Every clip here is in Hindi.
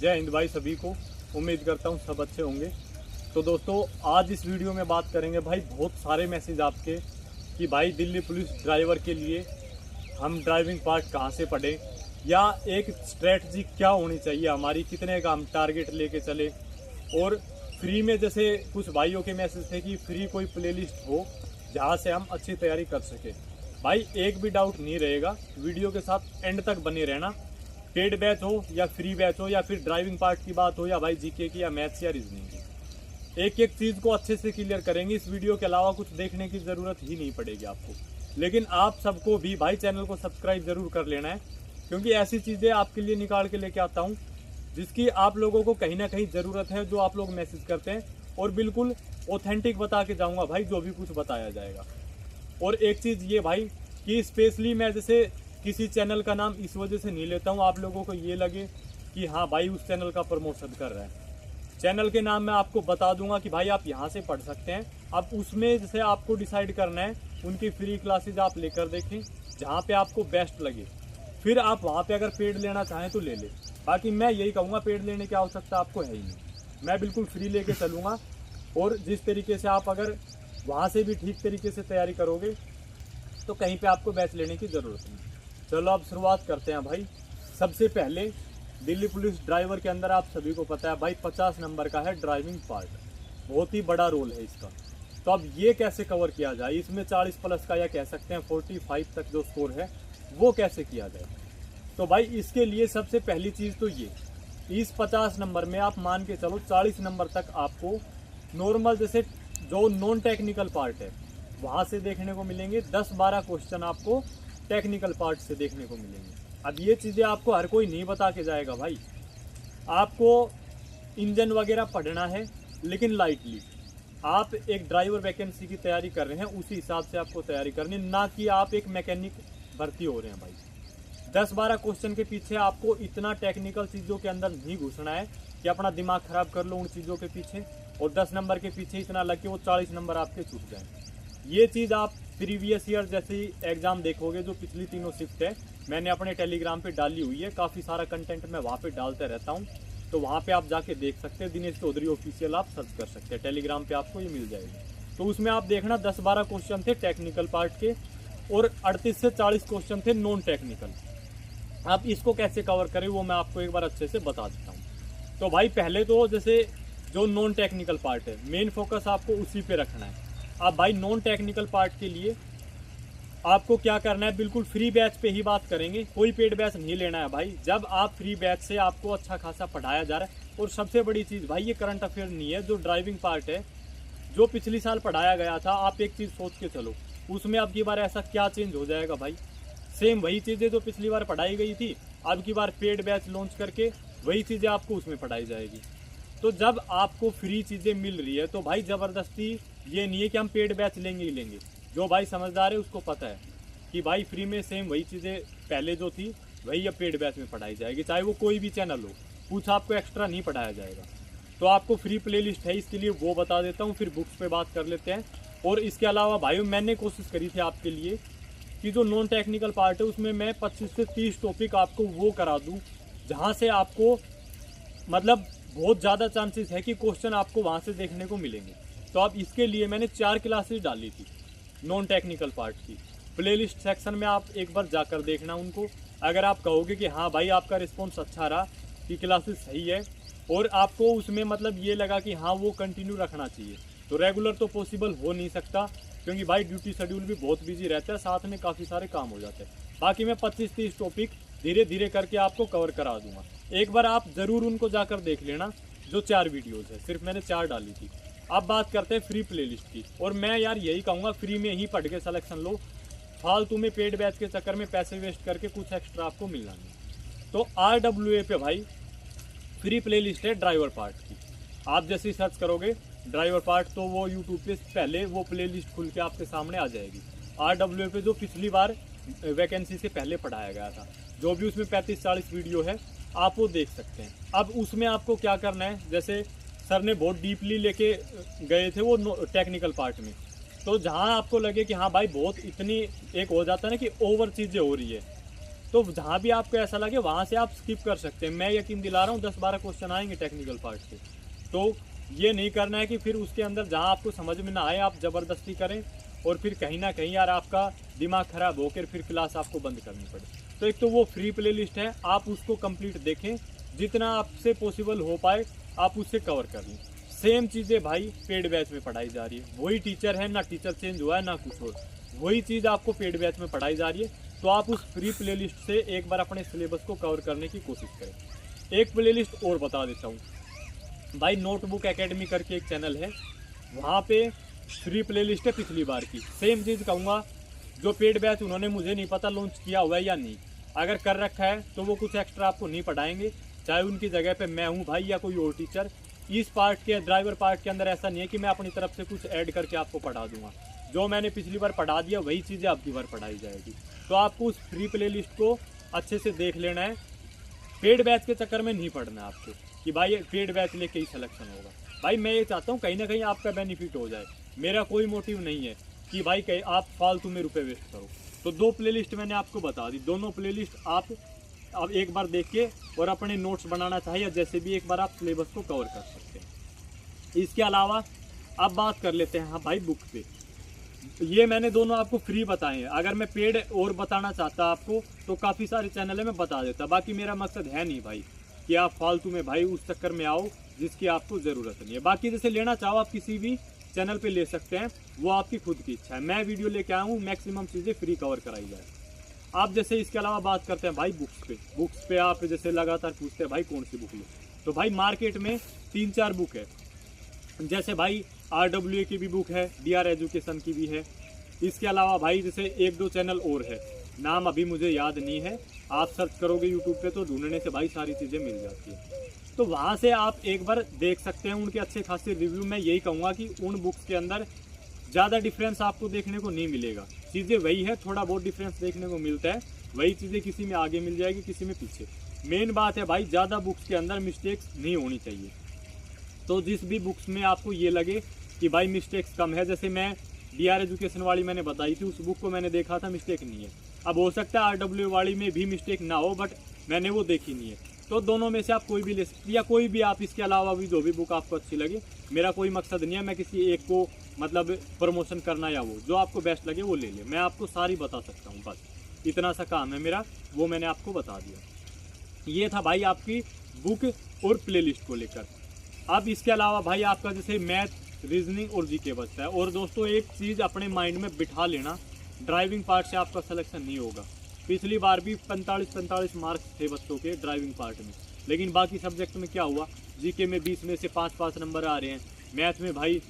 जय हिंद भाई सभी को। उम्मीद करता हूँ सब अच्छे होंगे। तो दोस्तों आज इस वीडियो में बात करेंगे भाई, बहुत सारे मैसेज आपके कि भाई दिल्ली पुलिस ड्राइवर के लिए हम ड्राइविंग पार्ट कहाँ से पढ़ें, या एक स्ट्रेटजी क्या होनी चाहिए हमारी, कितने का हम टारगेट लेके चले। और फ्री में जैसे कुछ भाइयों के मैसेज थे कि फ्री कोई प्लेलिस्ट हो जहाँ से हम अच्छी तैयारी कर सके। भाई एक भी डाउट नहीं रहेगा, वीडियो के साथ एंड तक बने रहना। पेड बैच हो या फ्री बैच हो या फिर ड्राइविंग पार्ट की बात हो या भाई जीके की या मैथ्स या रीजनिंग की, एक एक चीज़ को अच्छे से क्लियर करेंगे। इस वीडियो के अलावा कुछ देखने की ज़रूरत ही नहीं पड़ेगी आपको। लेकिन आप सबको भी भाई चैनल को सब्सक्राइब जरूर कर लेना है, क्योंकि ऐसी चीज़ें आपके लिए निकाल के लेके आता हूँ जिसकी आप लोगों को कहीं ना कहीं ज़रूरत है, जो आप लोग मैसेज करते हैं। और बिल्कुल ऑथेंटिक बता के जाऊँगा भाई, जो भी कुछ बताया जाएगा। और एक चीज़ ये भाई कि स्पेशली मैं जैसे किसी चैनल का नाम इस वजह से नहीं लेता हूँ आप लोगों को ये लगे कि हाँ भाई उस चैनल का प्रमोशन कर रहा है। चैनल के नाम मैं आपको बता दूंगा कि भाई आप यहाँ से पढ़ सकते हैं। अब उसमें जैसे आपको डिसाइड करना है, उनकी फ्री क्लासेज आप लेकर देखें जहाँ पे आपको बेस्ट लगे, फिर आप वहाँ पे अगर पेड लेना चाहें तो ले लें। बाकी मैं यही कहूँगा, पेड लेने की आवश्यकता आपको है ही नहीं। मैं बिल्कुल फ्री लेके चलूँगा, और जिस तरीके से आप अगर वहाँ से भी ठीक तरीके से तैयारी करोगे तो कहीं पे आपको बैच लेने की ज़रूरत नहीं। चलो अब शुरुआत करते हैं भाई। सबसे पहले दिल्ली पुलिस ड्राइवर के अंदर आप सभी को पता है भाई 50 नंबर का है ड्राइविंग पार्ट, बहुत ही बड़ा रोल है इसका। तो अब ये कैसे कवर किया जाए, इसमें 40 प्लस का या कह सकते हैं 45 तक जो स्कोर है वो कैसे किया जाए। तो भाई इसके लिए सबसे पहली चीज़ तो ये, इस 50 नंबर में आप मान के चलो 40 नंबर तक आपको नॉर्मल जैसे जो नॉन टेक्निकल पार्ट है वहाँ से देखने को मिलेंगे। 10-12 क्वेश्चन आपको टेक्निकल पार्ट से देखने को मिलेंगे। अब ये चीज़ें आपको हर कोई नहीं बता के जाएगा भाई। आपको इंजन वगैरह पढ़ना है, लेकिन लाइटली। आप एक ड्राइवर वैकेंसी की तैयारी कर रहे हैं, उसी हिसाब से आपको तैयारी करनी, ना कि आप एक मैकेनिक भर्ती हो रहे हैं भाई। 10-12 क्वेश्चन के पीछे आपको इतना टेक्निकल चीज़ों के अंदर नहीं घुसना है कि अपना दिमाग खराब कर लो उन चीज़ों के पीछे, और 10 नंबर के पीछे इतना लग के वो 40 नंबर आपके छूट जाएँ। ये चीज़ आप प्रीवियस ईयर जैसे एग्जाम देखोगे, जो पिछली तीनों शिफ्ट है मैंने अपने टेलीग्राम पे डाली हुई है। काफ़ी सारा कंटेंट मैं वहाँ पे डालते रहता हूँ, तो वहाँ पे आप जाके देख सकते हैं। दिनेश चौधरी ऑफिशियल आप सर्च कर सकते हैं, टेलीग्राम पे आपको ये मिल जाएगी। तो उसमें आप देखना 10-12 क्वेश्चन थे टेक्निकल पार्ट के, और 38 से 40 क्वेश्चन थे नॉन टेक्निकल। आप इसको कैसे कवर करें वो मैं आपको एक बार अच्छे से बता देता हूँ। तो भाई पहले तो जैसे जो नॉन टेक्निकल पार्ट है, मेन फोकस आपको उसी पे रखना है। अब भाई नॉन टेक्निकल पार्ट के लिए आपको क्या करना है, बिल्कुल फ्री बैच पे ही बात करेंगे, कोई पेड बैच नहीं लेना है भाई। जब आप फ्री बैच से आपको अच्छा खासा पढ़ाया जा रहा है, और सबसे बड़ी चीज़ भाई ये करंट अफेयर नहीं है, जो ड्राइविंग पार्ट है जो पिछली साल पढ़ाया गया था, आप एक चीज़ सोच के चलो उसमें अब की बार ऐसा क्या चेंज हो जाएगा भाई। सेम वही चीज़ें जो पिछली बार पढ़ाई गई थी, अब की बार पेड बैच लॉन्च करके वही चीज़ें आपको उसमें पढ़ाई जाएगी। तो जब आपको फ्री चीज़ें मिल रही है तो भाई ज़बरदस्ती ये नहीं है कि हम पेड बैच लेंगे ही लेंगे। जो भाई समझदार है उसको पता है कि भाई फ्री में सेम वही चीज़ें पहले जो थी वही अब पेड बैच में पढ़ाई जाएगी, चाहे वो कोई भी चैनल हो। कुछ आपको एक्स्ट्रा नहीं पढ़ाया जाएगा। तो आपको फ्री प्लेलिस्ट है, इसके लिए वो बता देता हूँ, फिर बुक्स पे बात कर लेते हैं। और इसके अलावा भाई मैंने कोशिश करी थी आपके लिए कि जो नॉन टेक्निकल पार्ट है उसमें मैं 25 से 30 टॉपिक आपको वो करा दूँ जहाँ से आपको मतलब बहुत ज़्यादा चांसेस है कि क्वेश्चन आपको वहाँ से देखने को मिलेंगे। तो अब इसके लिए मैंने 4 क्लासेस डाली थी नॉन टेक्निकल पार्ट की। प्लेलिस्ट सेक्शन में आप एक बार जाकर देखना उनको। अगर आप कहोगे कि हाँ भाई आपका रिस्पॉन्स अच्छा रहा कि क्लासेस सही है, और आपको उसमें मतलब ये लगा कि हाँ वो कंटिन्यू रखना चाहिए, तो रेगुलर तो पॉसिबल हो नहीं सकता, क्योंकि भाई ड्यूटी शेड्यूल भी बहुत बिजी रहता है, साथ में काफ़ी सारे काम हो जाते हैं। बाकी मैं 25-30 टॉपिक धीरे धीरे करके आपको कवर करा दूंगा। एक बार आप ज़रूर उनको जाकर देख लेना, जो 4 वीडियोज़ है, सिर्फ मैंने 4 डाली थी। अब बात करते हैं फ्री प्लेलिस्ट की, और मैं यार यही कहूँगा फ्री में ही पढ़ के सिलेक्शन लो, फालतू में पेड बैच के चक्कर में पैसे वेस्ट करके कुछ एक्स्ट्रा आपको मिलना नहीं। तो RWA पे भाई फ्री प्लेलिस्ट है ड्राइवर पार्ट की। आप जैसे सर्च करोगे ड्राइवर पार्ट तो वो यूट्यूब पे पहले वो प्लेलिस्ट खुल के आपके सामने आ जाएगी। RWA पे जो पिछली बार वैकेंसी से पहले पढ़ाया गया था, जो भी उसमें 35-40 वीडियो है आप वो देख सकते हैं। अब उसमें आपको क्या करना है, जैसे सर ने बहुत डीपली लेके गए थे वो टेक्निकल पार्ट में, तो जहाँ आपको लगे कि हाँ भाई बहुत इतनी एक हो जाता है ना कि ओवर चीज़ें हो रही है, तो जहाँ भी आपको ऐसा लगे वहाँ से आप स्किप कर सकते हैं। मैं यकीन दिला रहा हूँ 10-12 क्वेश्चन आएंगे टेक्निकल पार्ट के। तो ये नहीं करना है कि फिर उसके अंदर जहाँ आपको समझ में ना आए आप ज़बरदस्ती करें और फिर कहीं ना कहीं यार आपका दिमाग ख़राब होकर फिर क्लास आपको बंद करनी पड़े। तो एक तो वो फ्री प्ले लिस्ट है, आप उसको कंप्लीट देखें, जितना आपसे पॉसिबल हो पाए आप उससे कवर कर लें। सेम चीज़ें भाई पेड बैच में पढ़ाई जा रही है, वही टीचर है, ना टीचर चेंज हुआ है ना कुछ और, वही चीज़ आपको पेड बैच में पढ़ाई जा रही है। तो आप उस फ्री प्ले लिस्ट से एक बार अपने सिलेबस को कवर करने की कोशिश करें। एक प्ले लिस्ट और बता देता हूँ भाई, नोटबुक एकेडमी करके एक चैनल है, वहाँ पे फ्री प्ले लिस्ट है पिछली बार की। सेम चीज़ कहूँगा, जो पेड बैच उन्होंने मुझे नहीं पता लॉन्च किया हुआ है या नहीं, अगर कर रखा है तो वो कुछ एक्स्ट्रा आपको नहीं पढ़ाएंगे, चाहे उनकी जगह पे मैं हूँ भाई या कोई और टीचर। इस पार्ट के ड्राइवर पार्ट के अंदर ऐसा नहीं है कि मैं अपनी तरफ से कुछ ऐड करके आपको पढ़ा दूंगा। जो मैंने पिछली बार पढ़ा दिया वही चीज़ें अब की बार पढ़ाई जाएगी। तो आपको उस फ्री प्ले लिस्ट को अच्छे से देख लेना है, पेड बैच के चक्कर में नहीं पढ़ना है आपको कि भाई पेड बैच लेके ही सिलेक्शन होगा। भाई मैं ये चाहता हूँ कहीं ना कहीं आपका बेनिफिट हो जाए, मेरा कोई मोटिव नहीं है कि भाई कहीं आप फालतू में रुपए वेस्ट करो। तो 2 प्ले लिस्ट मैंने आपको बता दी, दोनों प्ले लिस्ट आप अब एक बार देख के और अपने नोट्स बनाना चाहिए, जैसे भी एक बार आप सिलेबस को कवर कर सकते हैं। इसके अलावा अब बात कर लेते हैं हाँ भाई बुक पे। ये मैंने दोनों आपको फ्री बताए हैं, अगर मैं पेड और बताना चाहता आपको तो काफ़ी सारे चैनल है मैं बता देता, बाकी मेरा मकसद है नहीं भाई कि आप फालतू में भाई उस चक्कर में आओ जिसकी आपको ज़रूरत नहीं है। बाकी जैसे लेना चाहो आप किसी भी चैनल पे ले सकते हैं, वो आपकी खुद की इच्छा है। मैं वीडियो लेके आया हूँ, मैक्सिमम चीज़ें फ्री कवर कराई जाए। आप जैसे इसके अलावा बात करते हैं भाई बुक्स पे आप जैसे लगातार पूछते हैं भाई कौन सी बुक लो, तो भाई मार्केट में 3-4 बुक है, जैसे भाई RWA की भी बुक है, DR एजुकेशन की भी है। इसके अलावा भाई जैसे 1-2 चैनल और है, नाम अभी मुझे याद नहीं है, आप सर्च करोगे यूट्यूब पे तो ढूंढने से भाई सारी चीज़ें मिल जाती है। तो वहाँ से आप एक बार देख सकते हैं उनके अच्छे खासे रिव्यू। मैं यही कहूँगा कि उन बुक्स के अंदर ज़्यादा डिफरेंस आपको देखने को नहीं मिलेगा, चीज़ें वही है, थोड़ा बहुत डिफरेंस देखने को मिलता है, वही चीज़ें किसी में आगे मिल जाएगी किसी में पीछे। मेन बात है भाई ज़्यादा बुक्स के अंदर मिस्टेक्स नहीं होनी चाहिए। तो जिस भी बुक्स में आपको ये लगे कि भाई मिस्टेक्स कम है, जैसे मैं DR एजुकेशन वाली मैंने बताई थी, उस बुक को मैंने देखा था मिस्टेक नहीं है। अब हो सकता है RWA वाली में भी मिस्टेक ना हो, बट मैंने वो देखी नहीं है। तो दोनों में से आप कोई भी ले सकते, या कोई भी आप इसके अलावा भी जो भी बुक आपको अच्छी लगे, मेरा कोई मकसद नहीं है मैं किसी एक को मतलब प्रमोशन करना या वो, जो आपको बेस्ट लगे वो ले ले, मैं आपको सारी बता सकता हूँ, बस इतना सा काम है मेरा, वो मैंने आपको बता दिया। ये था भाई आपकी बुक और प्ले लिस्ट को लेकर। अब इसके अलावा भाई आपका जैसे मैथ, रीजनिंग और जीके बचता है। और दोस्तों एक चीज़ अपने माइंड में बिठा लेना, ड्राइविंग पार्ट से आपका सिलेक्शन नहीं होगा। पिछली बार भी 45 मार्क्स थे बच्चों के ड्राइविंग पार्ट में, लेकिन बाकी सब्जेक्ट में क्या हुआ, जीके में 20 में से 5 नंबर आ रहे हैं, मैथ में भाई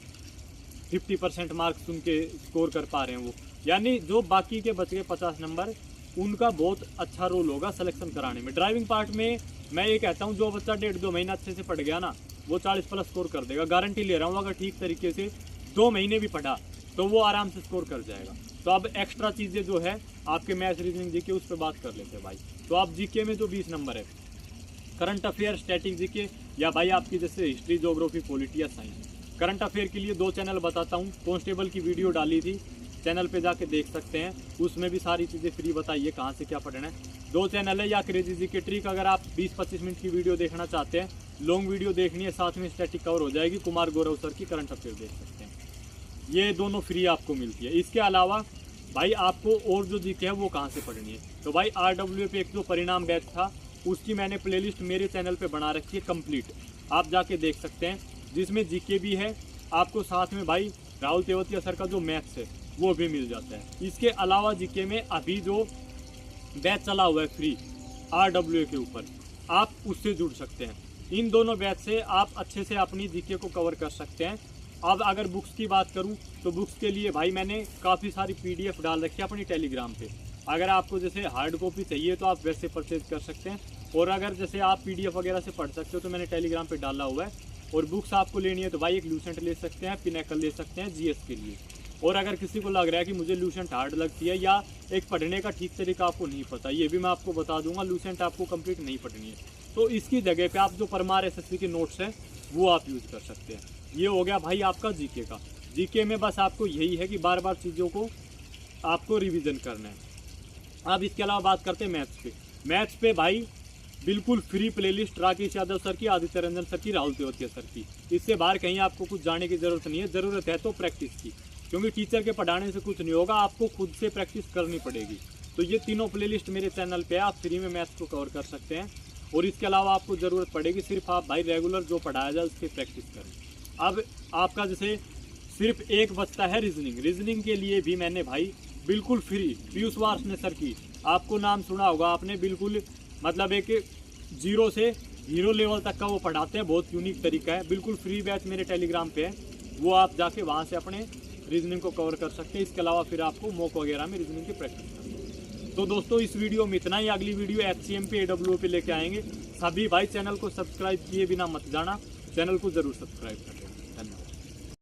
50% मार्क्स उनके स्कोर कर पा रहे हैं वो, यानी जो बाकी के बच गए 50 नंबर, उनका बहुत अच्छा रोल होगा सिलेक्शन कराने में। ड्राइविंग पार्ट में मैं ये कहता हूँ जो बच्चा 1.5-2 महीना अच्छे से पढ़ गया ना, वो 40+ स्कोर कर देगा, गारंटी ले रहा हूँ। अगर ठीक तरीके से 2 महीने भी पढ़ा तो वो आराम से स्कोर कर जाएगा। तो अब एक्स्ट्रा चीज़ें जो है आपके मैथ, रीजनिंग, जीके उस पर बात कर लेते हैं भाई। तो आप जीके में जो 20 नंबर है, करंट अफेयर, स्टैटिक जीके, या भाई आपकी जैसे हिस्ट्री, ज्योग्राफी, पॉलिटी या साइंस। करंट अफेयर के लिए 2 चैनल बताता हूँ, कांस्टेबल की वीडियो डाली थी, चैनल पे जाके देख सकते हैं, उसमें भी सारी चीज़ें फ्री बताइए कहाँ से क्या पढ़ना है। 2 चैनल है, या क्रेजी जीके ट्रिक, अगर आप 20-25 मिनट की वीडियो देखना चाहते हैं, लॉन्ग वीडियो देखनी है, साथ में स्टैटिक कवर हो जाएगी, कुमार गौरव सर की करंट अफेयर देख सकते हैं, ये दोनों फ्री आपको मिलती है। इसके अलावा भाई आपको और जो जीके है वो कहाँ से पढ़नी है, तो भाई RWA पे एक जो परिणाम बैच था उसकी मैंने प्लेलिस्ट मेरे चैनल पे बना रखी है कंप्लीट, आप जाके देख सकते हैं, जिसमें जीके भी है आपको, साथ में भाई राहुल तेवतिया सर का जो मैथ्स है वो भी मिल जाता है। इसके अलावा जीके में अभी जो बैच चला हुआ है फ्री RWA के ऊपर, आप उससे जुड़ सकते हैं। इन दोनों बैच से आप अच्छे से अपनी जीके को कवर कर सकते हैं। अब अगर बुक्स की बात करूं तो बुक्स के लिए भाई मैंने काफ़ी सारी PDF डाल रखी है अपनी टेलीग्राम पे, अगर आपको जैसे हार्ड कॉपी चाहिए तो आप वैसे परचेज कर सकते हैं, और अगर जैसे आप PDF वगैरह से पढ़ सकते हो तो मैंने टेलीग्राम पे डाला हुआ है। और बुक्स आपको लेनी है तो भाई एक लूसेंट ले सकते हैं, पिनेकल ले सकते हैं GS के लिए। और अगर किसी को लग रहा है कि मुझे लूसेंट हार्ड लगती है या एक पढ़ने का ठीक तरीका आपको नहीं पता, ये भी मैं आपको बता दूंगा, लूसेंट आपको कंप्लीट नहीं पढ़नी है, तो इसकी जगह पे आप जो परमार SSC के नोट्स हैं वो आप यूज़ कर सकते हैं। ये हो गया भाई आपका जीके का। जीके में बस आपको यही है कि बार बार चीज़ों को आपको रिवीजन करना है। अब इसके अलावा बात करते हैं मैथ्स पे। मैथ्स पे भाई बिल्कुल free playlist Rakesh Yadav sir की, आदित्य रंजन सर की, राहुल तेवतिया सर की। इससे बाहर कहीं आपको कुछ जाने की ज़रूरत नहीं है। ज़रूरत है तो प्रैक्टिस की, क्योंकि टीचर के पढ़ाने से कुछ नहीं होगा, आपको खुद से प्रैक्टिस करनी पड़ेगी। तो ये तीनों प्लेलिस्ट मेरे चैनल पे है, आप फ्री में मैथ्स को कवर कर सकते हैं। और इसके अलावा आपको ज़रूरत पड़ेगी सिर्फ आप भाई रेगुलर जो पढ़ाया जाए उसकी प्रैक्टिस करें। अब आपका जैसे सिर्फ एक बचता है रीजनिंग। रीजनिंग के लिए भी मैंने भाई बिल्कुल फ्री पीयूष वार्ष्णेय सर की, आपको नाम सुना होगा आपने, बिल्कुल मतलब एक 0 से हीरो लेवल तक का वो पढ़ाते हैं, बहुत यूनिक तरीका है। बिल्कुल फ्री बैच मेरे टेलीग्राम पे है, वो आप जाके वहाँ से अपने रीजनिंग को कवर कर सकते हैं। इसके अलावा फिर आपको मॉक वगैरह में रीजनिंग की प्रैक्टिस करनी है। तो दोस्तों इस वीडियो में इतना ही। अगली वीडियो HCM पे AWO पे लेके आएंगे। सभी भाई चैनल को सब्सक्राइब किए बिना मत जाना, चैनल को ज़रूर सब्सक्राइब करें।